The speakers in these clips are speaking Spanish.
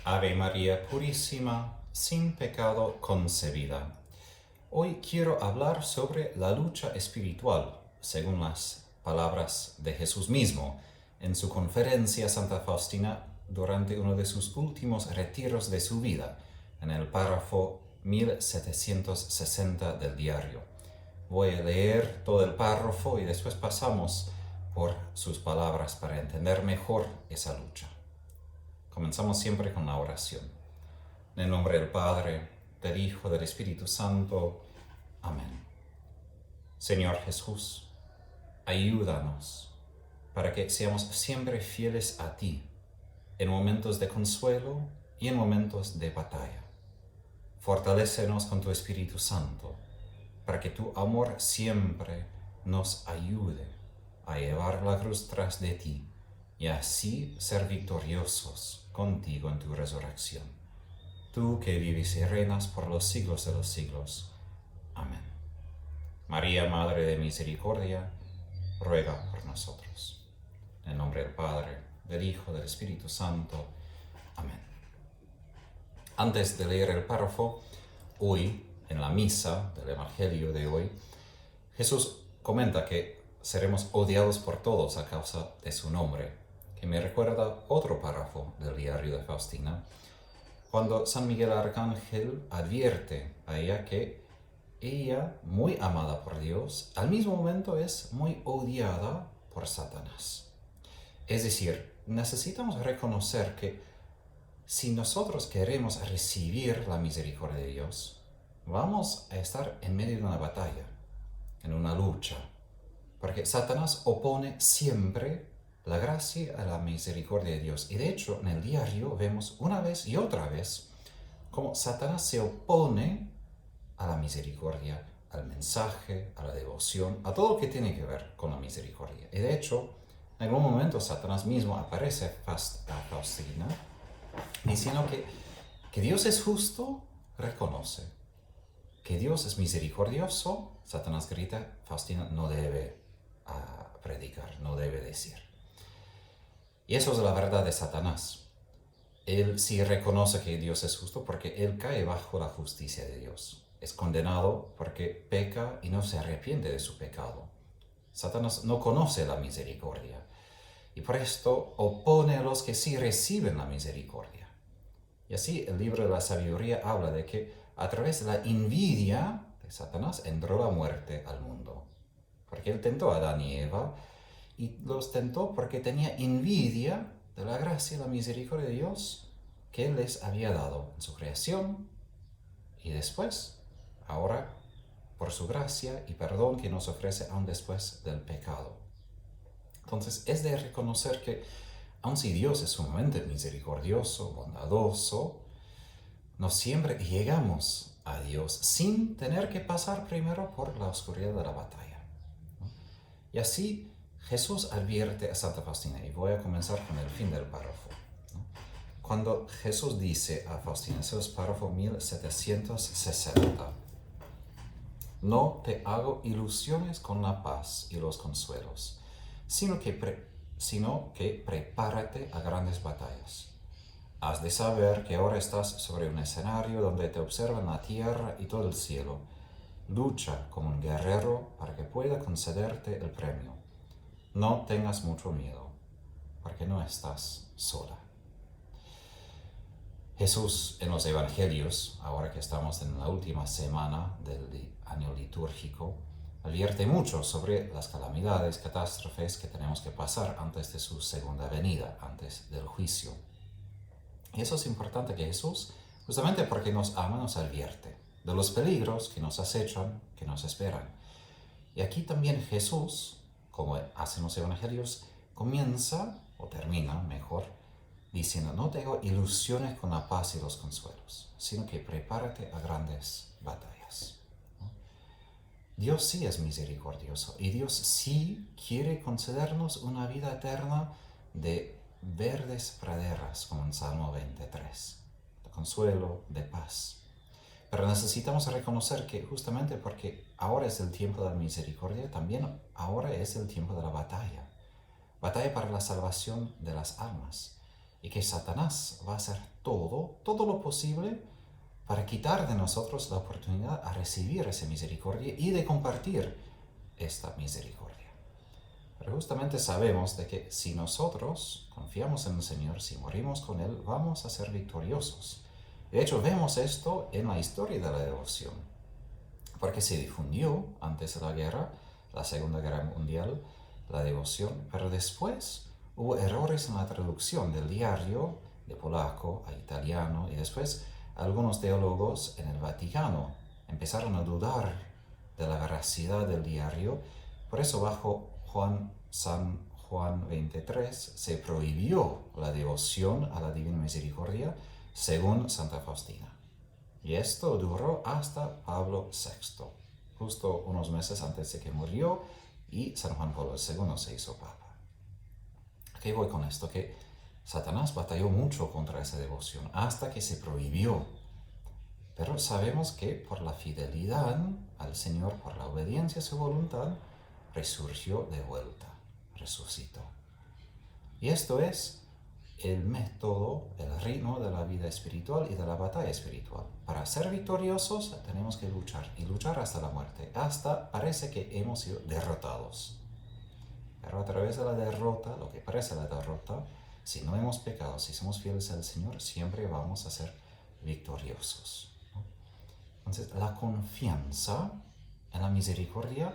Ave María Purísima, sin pecado concebida. Hoy quiero hablar sobre la lucha espiritual, según las palabras de Jesús mismo, en su conferencia Santa Faustina durante uno de sus últimos retiros de su vida, en el párrafo 1760 del diario. Voy a leer todo el párrafo y después pasamos por sus palabras para entender mejor esa lucha. Comenzamos siempre con la oración. En el nombre del Padre, del Hijo, del Espíritu Santo. Amén. Señor Jesús, ayúdanos para que seamos siempre fieles a ti, en momentos de consuelo y en momentos de batalla. Fortalécenos con tu Espíritu Santo, para que tu amor siempre nos ayude a llevar la cruz tras de ti y así ser victoriosos contigo en tu resurrección. Tú que vives y reinas por los siglos de los siglos. Amén. María, Madre de Misericordia, ruega por nosotros. En el nombre del Padre, del Hijo, del Espíritu Santo. Amén. Antes de leer el párrafo, hoy, en la misa del Evangelio de hoy, Jesús comenta que seremos odiados por todos a causa de su nombre, que me recuerda otro párrafo del diario de Faustina, cuando San Miguel Arcángel advierte a ella que ella, muy amada por Dios, al mismo momento es muy odiada por Satanás. Es decir, necesitamos reconocer que si nosotros queremos recibir la misericordia de Dios, vamos a estar en medio de una batalla, en una lucha, porque Satanás opone siempre la gracia a la misericordia de Dios. Y de hecho, en el diario vemos una vez y otra vez cómo Satanás se opone a la misericordia, al mensaje, a la devoción, a todo lo que tiene que ver con la misericordia. Y de hecho, en algún momento Satanás mismo aparece a Faustina diciendo que Dios es justo, reconoce. Que Dios es misericordioso, Satanás grita, Faustina no debe predicar, no debe decir. Y eso es la verdad de Satanás. Él sí reconoce que Dios es justo porque él cae bajo la justicia de Dios. Es condenado porque peca y no se arrepiente de su pecado. Satanás no conoce la misericordia y por esto opone a los que sí reciben la misericordia. Y así el libro de la sabiduría habla de que a través de la envidia de Satanás entró la muerte al mundo. Porque él tentó a Adán y Eva y los tentó porque tenía envidia de la gracia y la misericordia de Dios que Él les había dado en su creación y después, ahora, por su gracia y perdón que nos ofrece aún después del pecado. Entonces, es de reconocer que, aun si Dios es sumamente misericordioso, bondadoso, no siempre llegamos a Dios sin tener que pasar primero por la oscuridad de la batalla. Y así Jesús advierte a Santa Faustina, y voy a comenzar con el fin del párrafo. Cuando Jesús dice a Faustina, ese es párrafo 1760, no te hago ilusiones con la paz y los consuelos, sino que prepárate a grandes batallas. Has de saber que ahora estás sobre un escenario donde te observan la tierra y todo el cielo. Lucha como un guerrero para que pueda concederte el premio. No tengas mucho miedo, porque no estás sola. Jesús en los Evangelios, ahora que estamos en la última semana del año litúrgico, advierte mucho sobre las calamidades, catástrofes que tenemos que pasar antes de su segunda venida, antes del juicio. Y eso es importante que Jesús, justamente porque nos ama, nos advierte de los peligros que nos acechan, que nos esperan. Y aquí también Jesús, como hacen los evangelios, comienza, o termina mejor, diciendo, no te hago ilusiones con la paz y los consuelos, sino que prepárate a grandes batallas. ¿No? Dios sí es misericordioso y Dios sí quiere concedernos una vida eterna de verdes praderas, como en Salmo 23, de consuelo, de paz. Pero necesitamos reconocer que justamente porque ahora es el tiempo de la misericordia, también ahora es el tiempo de la batalla. Batalla para la salvación de las almas. y que Satanás va a hacer todo lo posible para quitar de nosotros la oportunidad a recibir esa misericordia y de compartir esta misericordia. Pero justamente sabemos de que si nosotros confiamos en el Señor, si morimos con Él, vamos a ser victoriosos. De hecho, vemos esto en la historia de la devoción, porque se difundió antes de la guerra, la Segunda Guerra Mundial, la devoción, pero después hubo errores en la traducción del diario de polaco a italiano, y después algunos teólogos en el Vaticano empezaron a dudar de la veracidad del diario. Por eso bajo San Juan 23 se prohibió la devoción a la Divina Misericordia según Santa Faustina. Y esto duró hasta Pablo VI, justo unos meses antes de que murió y San Juan Pablo II se hizo papa. ¿A qué voy con esto? Que Satanás batalló mucho contra esa devoción hasta que se prohibió. Pero sabemos que por la fidelidad al Señor, por la obediencia a su voluntad, resurgió de vuelta, resucitó. Y esto es el método, el ritmo de la vida espiritual y de la batalla espiritual. Para ser victoriosos tenemos que luchar, y luchar hasta la muerte, hasta parece que hemos sido derrotados. Pero a través de la derrota, lo que parece la derrota, si no hemos pecado, si somos fieles al Señor, siempre vamos a ser victoriosos. Entonces, la confianza en la misericordia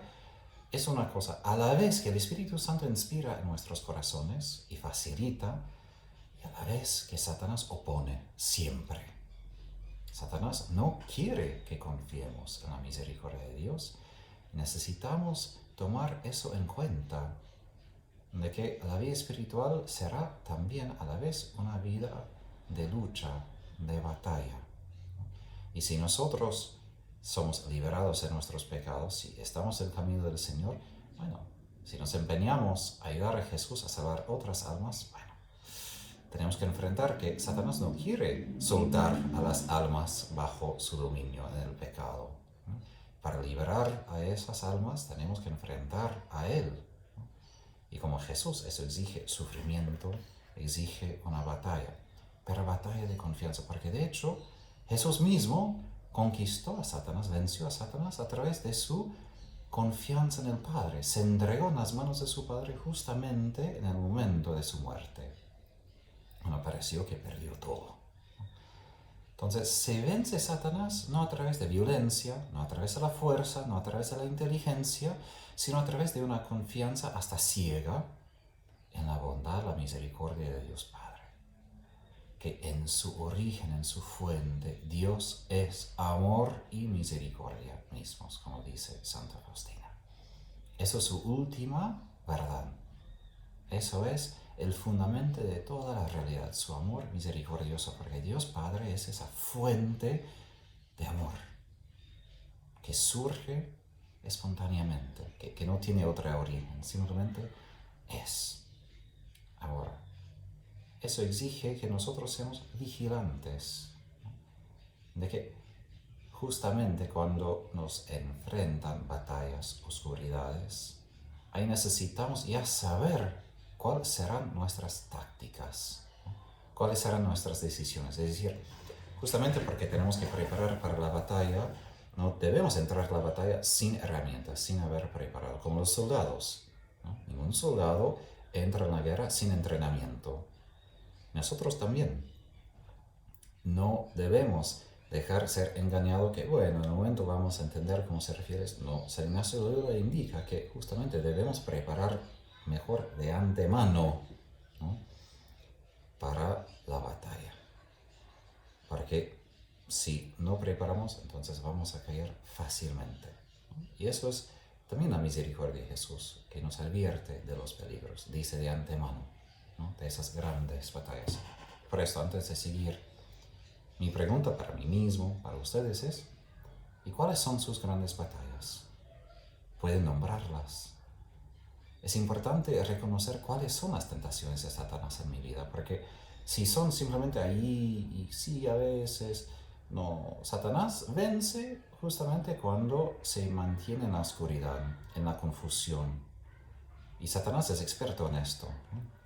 es una cosa, a la vez que el Espíritu Santo inspira en nuestros corazones y facilita, y a la vez que Satanás opone siempre. Satanás no quiere que confiemos en la misericordia de Dios. Necesitamos tomar eso en cuenta, de que la vida espiritual será también a la vez una vida de lucha, de batalla. Y si nosotros somos liberados de nuestros pecados, si estamos en el camino del Señor, bueno, si nos empeñamos a ayudar a Jesús a salvar otras almas, bueno, tenemos que enfrentar que Satanás no quiere soltar a las almas bajo su dominio en el pecado. Para liberar a esas almas tenemos que enfrentar a Él. Y como Jesús, eso exige sufrimiento, exige una batalla, pero batalla de confianza, porque de hecho Jesús mismo conquistó a Satanás, venció a Satanás a través de su confianza en el Padre. Se entregó en las manos de su Padre justamente en el momento de su muerte. Bueno, pareció que perdió todo. Entonces, se vence Satanás no a través de violencia, no a través de la fuerza, no a través de la inteligencia, sino a través de una confianza hasta ciega en la bondad, la misericordia de Dios Padre. Que en su origen, en su fuente, Dios es amor y misericordia mismos, como dice Santa Faustina. Eso es su última verdad. Eso es el fundamento de toda la realidad, su amor misericordioso, porque Dios Padre es esa fuente de amor que surge espontáneamente, que no tiene otra origen, simplemente es. Ahora, eso exige que nosotros seamos vigilantes, ¿no? De que justamente cuando nos enfrentan batallas, oscuridades, ahí necesitamos ya saber cuáles serán nuestras tácticas, ¿no? Cuáles serán nuestras decisiones. Es decir, justamente porque tenemos que preparar para la batalla, no debemos entrar a la batalla sin herramientas, sin haber preparado, como los soldados, ¿no? Ningún soldado entra en la guerra sin entrenamiento. Nosotros también no debemos dejar ser engañado que, bueno, en el momento vamos a entender cómo se refiere. No, San Ignacio de Loyola indica que justamente debemos preparar mejor de antemano, ¿no? Para la batalla. Porque si no preparamos, entonces vamos a caer fácilmente, ¿no? Y eso es también la misericordia de Jesús, que nos advierte de los peligros, dice de antemano, ¿no? De esas grandes batallas. Por esto, antes de seguir, mi pregunta para mí mismo, para ustedes es, ¿y cuáles son sus grandes batallas? ¿Pueden nombrarlas? Es importante reconocer cuáles son las tentaciones de Satanás en mi vida, porque si son simplemente ahí y sí a veces, no, Satanás vence justamente cuando se mantiene en la oscuridad, en la confusión. Y Satanás es experto en esto, ¿no?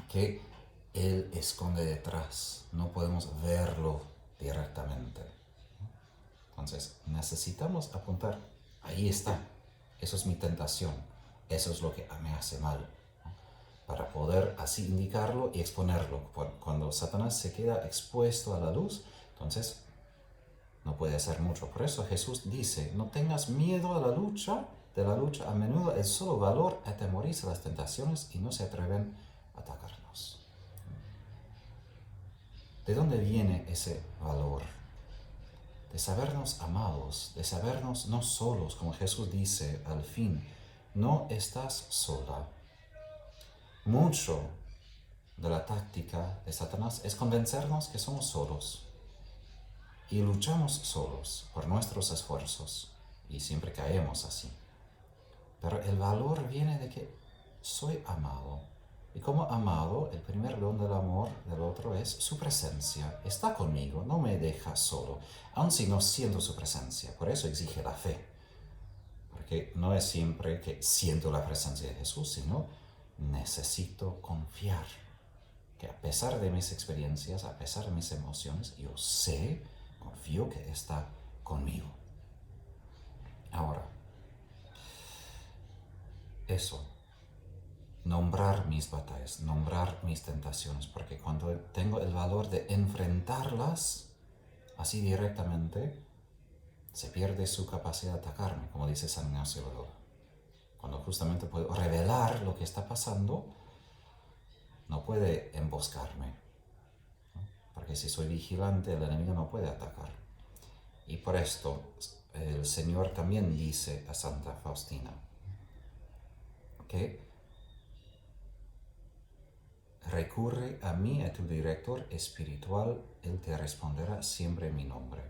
Que Él esconde detrás, no podemos verlo directamente. Entonces, necesitamos apuntar, ahí está, eso es mi tentación, eso es lo que me hace mal, ¿no? Para poder así indicarlo y exponerlo. Cuando Satanás se queda expuesto a la luz, entonces no puede hacer mucho. Por eso Jesús dice, no tengas miedo a la lucha, de la lucha. A menudo el solo valor atemoriza las tentaciones y no se atreven a atacarnos. ¿De dónde viene ese valor? De sabernos amados, de sabernos no solos, como Jesús dice al fin, no estás sola. Mucho de la táctica de Satanás es convencernos que somos solos y luchamos solos por nuestros esfuerzos y siempre caemos así. Pero el valor viene de que soy amado. Y como amado, el primer don del amor del otro es su presencia. Está conmigo, no me deja solo, aun si no siento su presencia. Por eso exige la fe. Porque no es siempre que siento la presencia de Jesús, sino necesito confiar. Que a pesar de mis experiencias, a pesar de mis emociones, yo sé, confío que está conmigo. Ahora, eso. Nombrar mis batallas, nombrar mis tentaciones, porque cuando tengo el valor de enfrentarlas así directamente, se pierde su capacidad de atacarme, como dice San Ignacio de Loyola. Cuando justamente puedo revelar lo que está pasando, no puede emboscarme, ¿no? Porque si soy vigilante, el enemigo no puede atacar. Y por esto el Señor también dice a Santa Faustina que recurre a mí, a tu director espiritual, él te responderá siempre en mi nombre.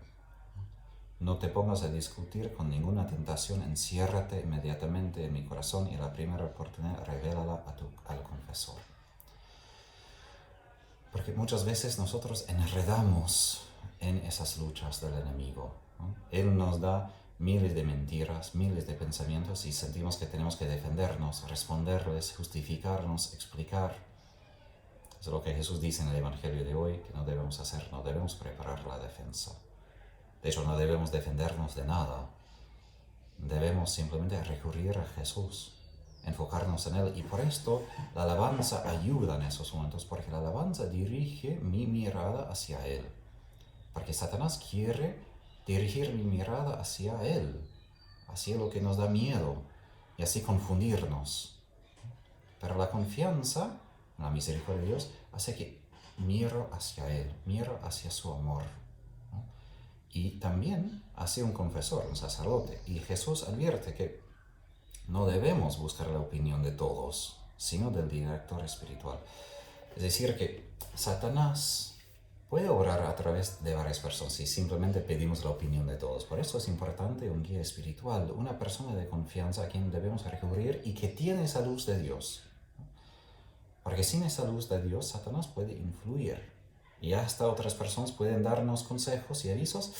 No te pongas a discutir con ninguna tentación, enciérrate inmediatamente en mi corazón y a la primera oportunidad revélala al confesor. Porque muchas veces nosotros enredamos en esas luchas del enemigo, ¿no? Él nos da miles de mentiras, miles de pensamientos y sentimos que tenemos que defendernos, responderles, justificarnos, explicar. Es lo que Jesús dice en el Evangelio de hoy, que no debemos hacer, no debemos preparar la defensa. De hecho, no debemos defendernos de nada. Debemos simplemente recurrir a Jesús, enfocarnos en Él. Y por esto la alabanza ayuda en esos momentos, porque la alabanza dirige mi mirada hacia Él. Porque Satanás quiere dirigir mi mirada hacia Él, hacia lo que nos da miedo, y así confundirnos. Pero la confianza, la misericordia de Dios, hace que miro hacia Él, miro hacia su amor, ¿no? Y también hacia un confesor, un sacerdote. Y Jesús advierte que no debemos buscar la opinión de todos, sino del director espiritual. Es decir, que Satanás puede obrar a través de varias personas si simplemente pedimos la opinión de todos. Por eso es importante un guía espiritual, una persona de confianza a quien debemos recurrir y que tiene esa luz de Dios. Porque sin esa luz de Dios, Satanás puede influir. Y hasta otras personas pueden darnos consejos y avisos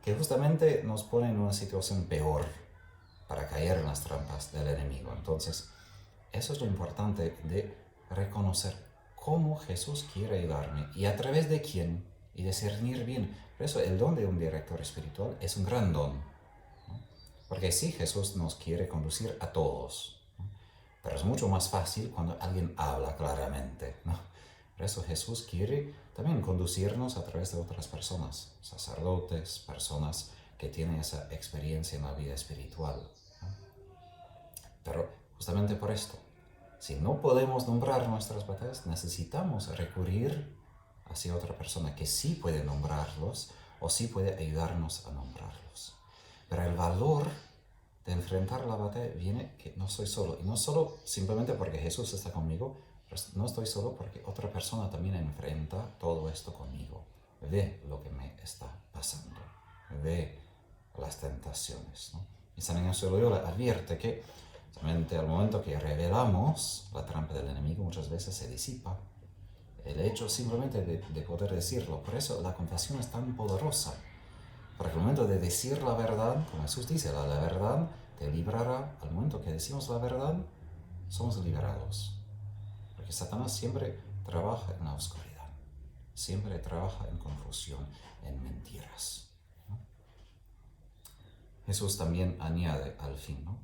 que justamente nos ponen en una situación peor para caer en las trampas del enemigo. Entonces, eso es lo importante de reconocer cómo Jesús quiere ayudarme y a través de quién y discernir bien. Por eso el don de un director espiritual es un gran don, ¿no? Porque sí, Jesús nos quiere conducir a todos, ¿no? Pero es mucho más fácil cuando alguien habla claramente, ¿no? Por eso Jesús quiere también conducirnos a través de otras personas, sacerdotes, personas que tienen esa experiencia en la vida espiritual, ¿no? Pero justamente por esto, si no podemos nombrar nuestras batallas, necesitamos recurrir hacia otra persona que sí puede nombrarlos o sí puede ayudarnos a nombrarlos. Pero el valor de enfrentar la batalla viene que no estoy solo. Y no solo simplemente porque Jesús está conmigo, pero no estoy solo porque otra persona también enfrenta todo esto conmigo. Ve lo que me está pasando. Ve las tentaciones, ¿no? Y San Ignacio de Loyola advierte que solamente al momento que revelamos la trampa del enemigo, muchas veces se disipa el hecho simplemente de poder decirlo. Por eso la confesión es tan poderosa. Porque al momento de decir la verdad, como Jesús dice, la verdad te librará. Al momento que decimos la verdad, somos liberados. Porque Satanás siempre trabaja en la oscuridad, siempre trabaja en confusión, en mentiras, ¿no? Jesús también añade al fin, ¿no?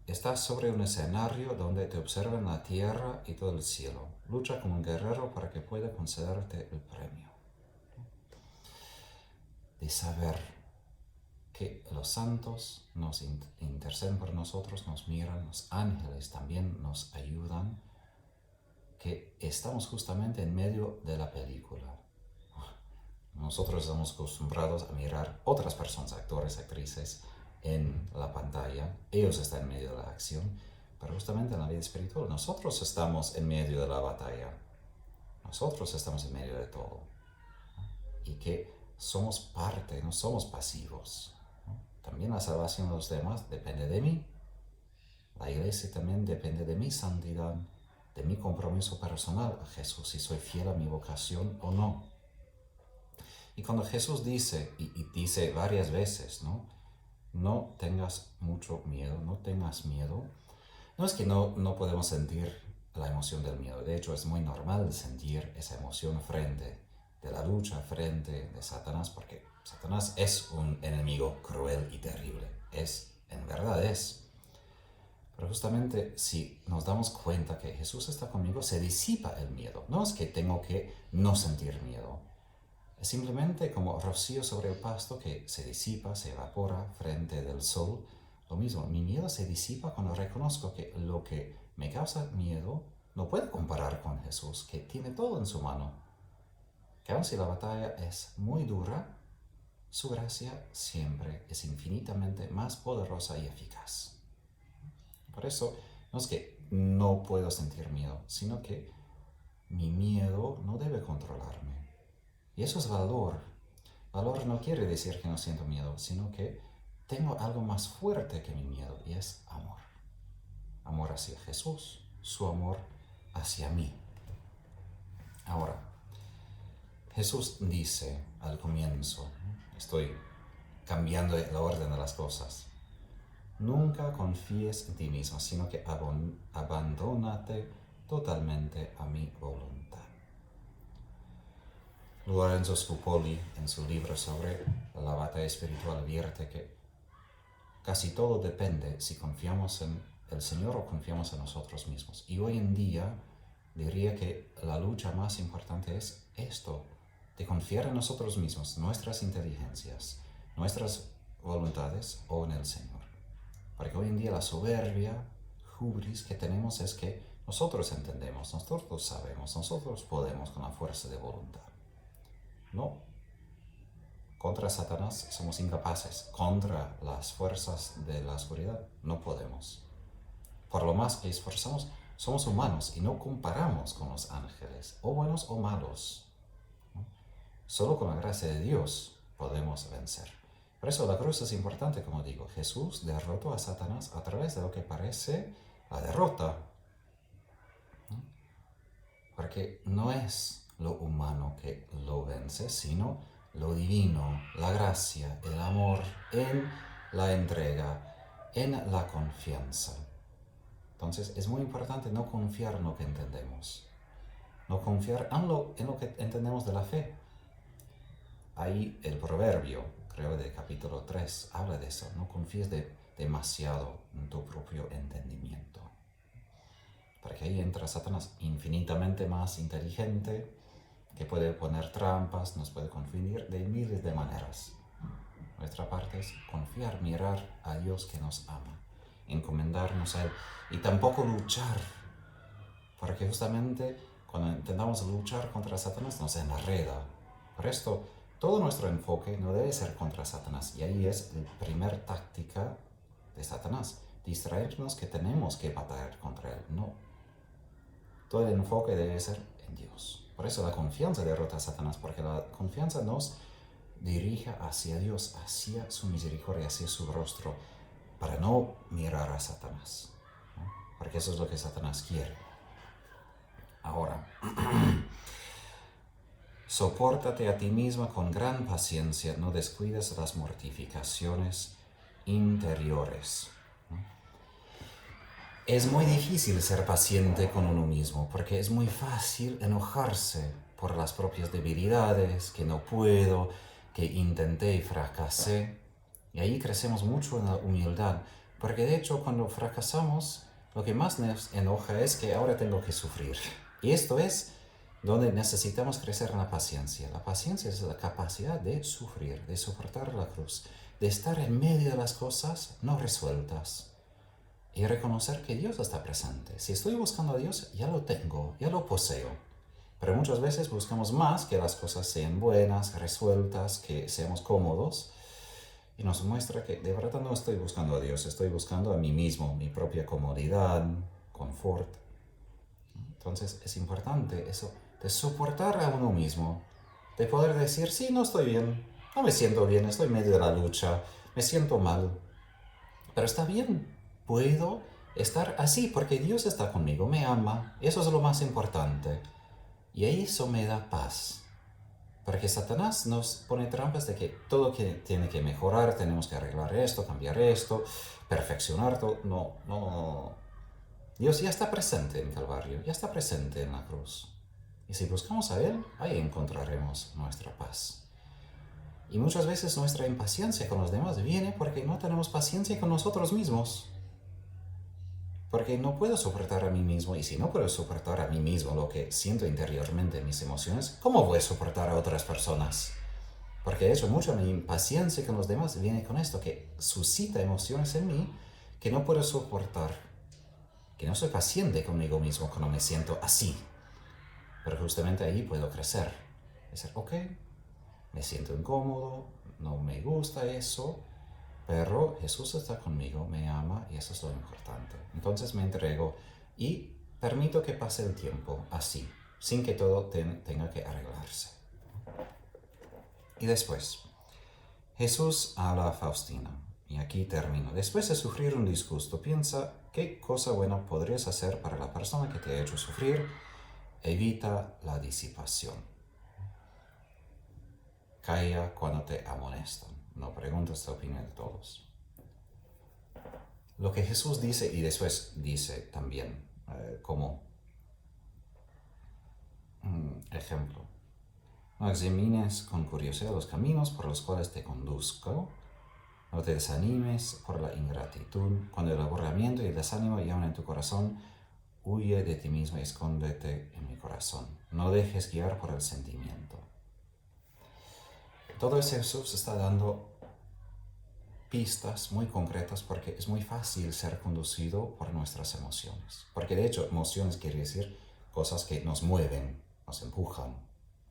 Estás sobre un escenario donde te observan la tierra y todo el cielo. Lucha como un guerrero para que pueda concederte el premio. De saber que los santos nos interceden por nosotros, nos miran, los ángeles también nos ayudan, que estamos justamente en medio de la película. Nosotros estamos acostumbrados a mirar otras personas, actores, actrices, en la pantalla. Ellos están en medio de la acción, pero justamente en la vida espiritual nosotros estamos en medio de la batalla. Nosotros estamos en medio de todo. Y que somos parte, no somos pasivos. También la salvación de los demás depende de mí. La iglesia también depende de mi santidad, de mi compromiso personal a Jesús, si soy fiel a mi vocación o no. Y cuando Jesús dice, y dice varias veces, no tengas mucho miedo, no tengas miedo, no es que no podemos sentir la emoción del miedo. De hecho, es muy normal sentir esa emoción frente de la lucha, frente de Satanás, porque Satanás es un enemigo cruel y terrible. En verdad es. Pero justamente si nos damos cuenta que Jesús está conmigo, se disipa el miedo. No es que tengo que no sentir miedo. Es simplemente como rocío sobre el pasto que se disipa, se evapora frente del sol. Lo mismo, mi miedo se disipa cuando reconozco que lo que me causa miedo no puede comparar con Jesús, que tiene todo en su mano. Que aun si la batalla es muy dura, su gracia siempre es infinitamente más poderosa y eficaz. Por eso, no es que no puedo sentir miedo, sino que mi miedo no debe controlarme. Y eso es valor. Valor no quiere decir que no siento miedo, sino que tengo algo más fuerte que mi miedo, y es amor. Amor hacia Jesús, su amor hacia mí. Ahora, Jesús dice al comienzo, estoy cambiando la orden de las cosas, nunca confíes en ti mismo, sino que abandónate totalmente a mi voluntad. Lorenzo Scupoli, en su libro sobre la batalla espiritual, advierte que casi todo depende si confiamos en el Señor o confiamos en nosotros mismos. Y hoy en día diría que la lucha más importante es esto, de confiar en nosotros mismos, nuestras inteligencias, nuestras voluntades o en el Señor. Porque hoy en día la soberbia, hubris que tenemos es que nosotros entendemos, nosotros sabemos, nosotros podemos con la fuerza de voluntad. No. Contra Satanás somos incapaces. Contra las fuerzas de la oscuridad no podemos. Por lo más que esforzamos, somos humanos y no comparamos con los ángeles, o buenos o malos. ¿No? Solo con la gracia de Dios podemos vencer. Por eso la cruz es importante, como digo. Jesús derrotó a Satanás a través de lo que parece la derrota. ¿No? Porque no es lo humano que lo vence, sino lo divino, la gracia, el amor en la entrega, en la confianza. Entonces es muy importante no confiar en lo que entendemos, no confiar en lo que entendemos de la fe. Ahí el proverbio, creo de capítulo 3, habla de eso, no confíes demasiado en tu propio entendimiento. Porque ahí entra Satanás, infinitamente más inteligente, que puede poner trampas, nos puede confundir de miles de maneras. Nuestra parte es confiar, mirar a Dios que nos ama, encomendarnos a Él y tampoco luchar, porque justamente cuando intentamos luchar contra Satanás nos enreda. Por esto, todo nuestro enfoque no debe ser contra Satanás, y ahí es la primera táctica de Satanás, distraernos que tenemos que batallar contra Él. No, todo el enfoque debe ser en Dios. Por eso la confianza derrota a Satanás, porque la confianza nos dirige hacia Dios, hacia su misericordia, hacia su rostro, para no mirar a Satanás, ¿no? Porque eso es lo que Satanás quiere. Ahora, sopórtate a ti misma con gran paciencia, no descuides las mortificaciones interiores, ¿no? Es muy difícil ser paciente con uno mismo porque es muy fácil enojarse por las propias debilidades, que no puedo, que intenté y fracasé. Y ahí crecemos mucho en la humildad, porque de hecho cuando fracasamos, lo que más nos enoja es que ahora tengo que sufrir. Y esto es donde necesitamos crecer en la paciencia. La paciencia es la capacidad de sufrir, de soportar la cruz, de estar en medio de las cosas no resueltas y reconocer que Dios está presente. Si estoy buscando a Dios, ya lo tengo, ya lo poseo. Pero muchas veces buscamos más que las cosas sean buenas, resueltas, que seamos cómodos. Y nos muestra que de verdad no estoy buscando a Dios, estoy buscando a mí mismo, mi propia comodidad, confort. Entonces es importante eso, de soportar a uno mismo, de poder decir, sí, no estoy bien, no me siento bien, estoy en medio de la lucha, me siento mal, pero está bien, puedo estar así porque Dios está conmigo, me ama, eso es lo más importante. Y eso me da paz. Porque Satanás nos pone trampas de que todo tiene que mejorar, tenemos que arreglar esto, cambiar esto, perfeccionar todo. No, no, no. Dios ya está presente en Calvario, ya está presente en la cruz. Y si buscamos a Él, ahí encontraremos nuestra paz. Y muchas veces nuestra impaciencia con los demás viene porque no tenemos paciencia con nosotros mismos. Porque no puedo soportar a mí mismo, y si no puedo soportar a mí mismo lo que siento interiormente, mis emociones, ¿cómo voy a soportar a otras personas? Porque de hecho mucha mi impaciencia con los demás viene con esto, que suscita emociones en mí que no puedo soportar, que no soy paciente conmigo mismo cuando me siento así. Pero justamente ahí puedo crecer. Decir, ok, me siento incómodo, no me gusta eso, pero Jesús está conmigo, me ama y eso es lo importante. Entonces me entrego y permito que pase el tiempo así, sin que todo tenga que arreglarse. Y después, Jesús habla a Faustina, y aquí termino. Después de sufrir un disgusto, piensa qué cosa buena podrías hacer para la persona que te ha hecho sufrir. Evita la disipación. Calla cuando te amonestan. No preguntes la opinión de todos. Lo que Jesús dice y después dice también como ejemplo. No examines con curiosidad los caminos por los cuales te conduzco. No te desanimes por la ingratitud. Cuando el aburrimiento y el desánimo llaman en tu corazón, huye de ti mismo y escóndete en mi corazón. No dejes guiar por el sentimiento. Todo eso Jesús está dando pistas muy concretas porque es muy fácil ser conducido por nuestras emociones. Porque de hecho, emociones quiere decir cosas que nos mueven, nos empujan.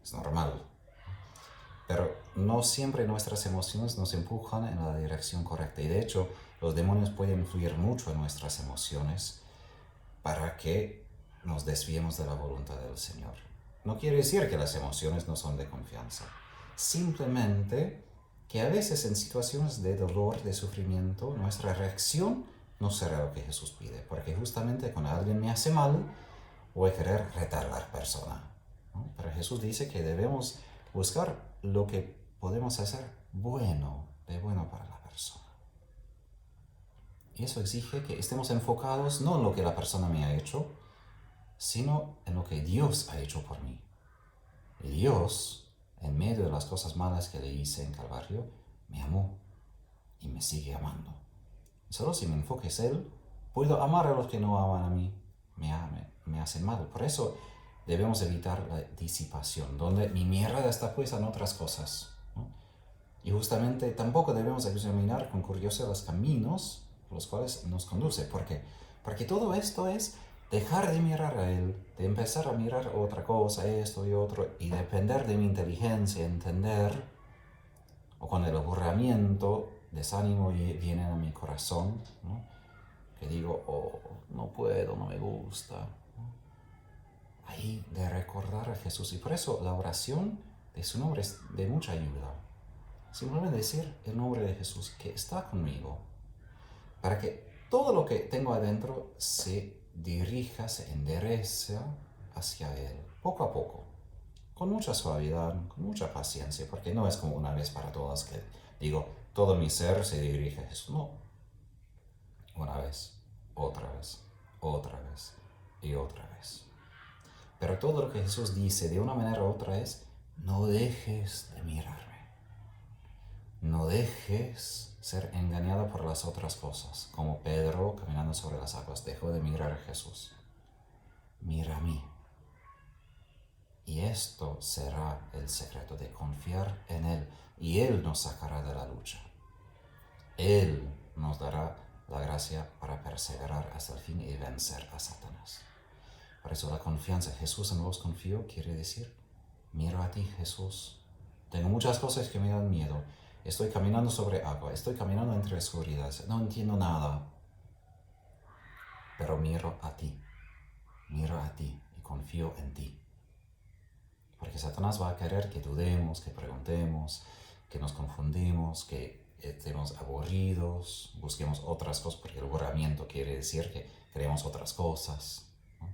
Es normal. Pero no siempre nuestras emociones nos empujan en la dirección correcta. Y de hecho, los demonios pueden influir mucho en nuestras emociones para que nos desviemos de la voluntad del Señor. No quiere decir que las emociones no son de confianza. Simplemente que a veces en situaciones de dolor, de sufrimiento, nuestra reacción no será lo que Jesús pide. Porque justamente cuando alguien me hace mal, voy a querer retar a la persona, ¿no? Pero Jesús dice que debemos buscar lo que podemos hacer bueno, de bueno para la persona. Y eso exige que estemos enfocados no en lo que la persona me ha hecho, sino en lo que Dios ha hecho por mí. Y Dios, en medio de las cosas malas que le hice en Calvario, me amó y me sigue amando. Solo si mi enfoque es Él, puedo amar a los que no aman a mí, me hacen mal. Por eso debemos evitar la disipación, donde mi mirada está puesta en otras cosas, ¿no? Y justamente tampoco debemos examinar con curiosidad los caminos por los cuales nos conduce, porque todo esto es dejar de mirar a Él, de empezar a mirar otra cosa, esto y otro, y depender de mi inteligencia, entender, o con el aburrimiento, desánimo viene a mi corazón, ¿no? Que digo, oh, no puedo, no me gusta, ¿no? Ahí de recordar a Jesús. Y por eso la oración de su nombre es de mucha ayuda. Simplemente decir el nombre de Jesús que está conmigo, para que todo lo que tengo adentro se dirija, se enderece hacia Él, poco a poco, con mucha suavidad, con mucha paciencia, porque no es como una vez para todas que digo, todo mi ser se dirige a Jesús. No, una vez, otra vez, otra vez y otra vez. Pero todo lo que Jesús dice de una manera u otra es, no dejes de mirarme. No dejes ser engañado por las otras cosas, como Pedro caminando sobre las aguas dejó de mirar a Jesús. Mira a mí. Y esto será el secreto de confiar en Él, y Él nos sacará de la lucha. Él nos dará la gracia para perseverar hasta el fin y vencer a Satanás. Por eso la confianza, Jesús en vos confío, quiere decir, miro a ti, Jesús. Tengo muchas cosas que me dan miedo. Estoy caminando sobre agua, estoy caminando entre oscuridades, no entiendo nada. Pero miro a ti y confío en ti. Porque Satanás va a querer que dudemos, que preguntemos, que nos confundimos, que estemos aburridos, busquemos otras cosas, porque el aburrimiento quiere decir que queremos otras cosas, ¿no?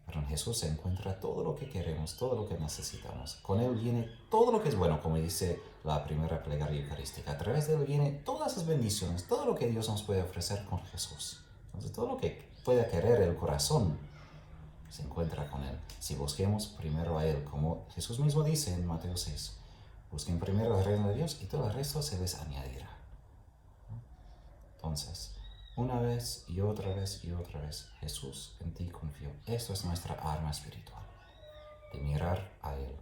Pero en Jesús se encuentra todo lo que queremos, todo lo que necesitamos. Con Él viene todo lo que es bueno, como dice la primera plegaria eucarística. A través de Él vienen todas las bendiciones, todo lo que Dios nos puede ofrecer con Jesús. Entonces todo lo que pueda querer el corazón se encuentra con Él. Si busquemos primero a Él, como Jesús mismo dice en Mateo 6, busquen primero el reino de Dios y todo el resto se les añadirá. Entonces, una vez y otra vez, Jesús, en ti confío. Esto es nuestra arma espiritual, de mirar a Él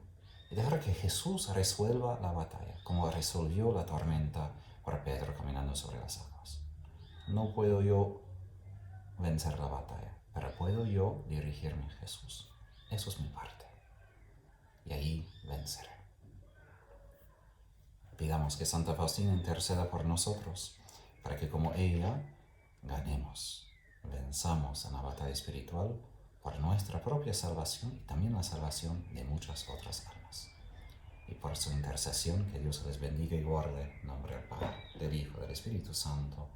y dejar que Jesús resuelva la batalla, como resolvió la tormenta para Pedro caminando sobre las aguas. No puedo yo vencer la batalla, pero puedo yo dirigirme a Jesús. Eso es mi parte. Y ahí venceré. Pidamos que Santa Faustina interceda por nosotros, para que como ella ganemos, venzamos en la batalla espiritual por nuestra propia salvación y también la salvación de muchas otras almas. Y por su intercesión, que Dios les bendiga y guarde, en nombre del Padre, del Hijo, del Espíritu Santo.